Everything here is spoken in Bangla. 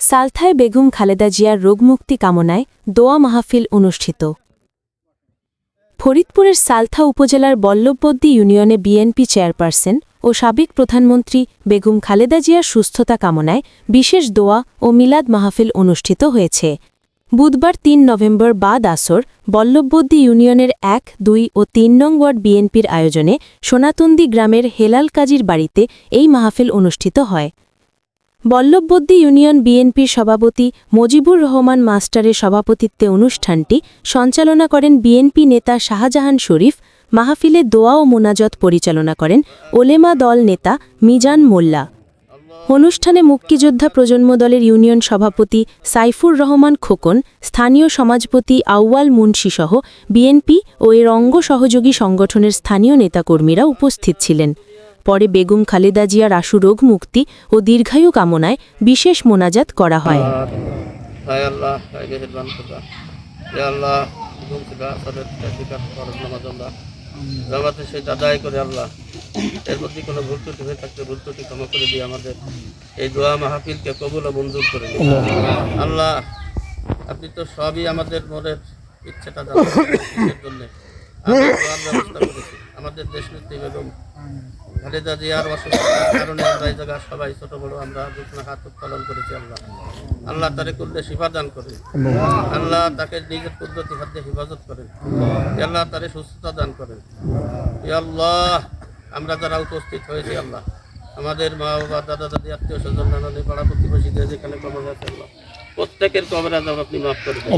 সালথায় বেগম খালেদা জিয়ার রোগমুক্তি কামনায় দোয়া মাহফিল অনুষ্ঠিত। ফরিদপুরের সালথা উপজেলার বল্লভবদ্দী ইউনিয়নে বিএনপি চেয়ারপারসন ও সাবেক প্রধানমন্ত্রী বেগম খালেদা জিয়ার সুস্থতা কামনায় বিশেষ দোয়া ও মিলাদ মাহফিল অনুষ্ঠিত হয়েছে। বুধবার ৩ নভেম্বর বাদ আসর বল্লভবদ্দী ইউনিয়নের ১, ২ ও ৩ নং ওয়ার্ড বিএনপির আয়োজনে সোনাতন্দি গ্রামের হেলাল কাজীর বাড়িতে এই মাহফিল অনুষ্ঠিত হয়। বল্লভবদ্দী ইউনিয়ন বিএনপির সভাপতি মজিবুর রহমান মাস্টারের সভাপতিত্বে অনুষ্ঠানটি সঞ্চালনা করেন বিএনপি নেতা শাহজাহান শরীফ। মাহফিলে দোয়া ও মোনাজাত পরিচালনা করেন ওলেমা দল নেতা মিজান মোল্লা। অনুষ্ঠানে মুক্তিযোদ্ধা প্রজন্ম দলের ইউনিয়ন সভাপতি সাইফুর রহমান খোকন, স্থানীয় সমাজপতি আউয়াল মুন্সিসহ বিএনপি ও এর অঙ্গ সহযোগী সংগঠনের স্থানীয় নেতাকর্মীরা উপস্থিত ছিলেন। পরে বেগম খালেদা জিয়ার আশু রোগ মুক্তি ও দীর্ঘায়ু কামনায় বিশেষ মোনাজাত করা হয়। এর মধ্যে কোনো ভুল ত্রুটি হয়ে থাকলে ভুল ত্রুটি ক্ষমা করে দিয়ে আমাদের এই দোয়া মাহফিলকে কবুল ও মঞ্জুর করে দিন। আল্লাহ, আপনি তো সবই আমাদের মনের ইচ্ছেটা জানেন জন্য ব্যবস্থা করেছি। আমাদের দেশনেত্রী বেগম খালেদা জিয়ার অসুস্থতার কারণে আমরা এই জায়গায় সবাই ছোট বড় আমরা দুজনে হাত উত্তোলন করেছি। আল্লাহ তারে করলে শিফা দান করেন। আল্লাহ তাকে নিজের কুদরতি হাতে হেফাজত করেন। আল্লাহ তারে সুস্থতা দান করেন। আল্লাহ, আমরা যারা উপস্থিত হয়েছি আল্লাহ, আমাদের মা বাবা, দাদা দাদি, আত্মীয় স্বজন, নানাদি, পাড়া প্রতিবেশীদের যেখানে কবর আছে আল্লাহ, প্রত্যেকের কবর আযাব আপনি মাফ করে দেন।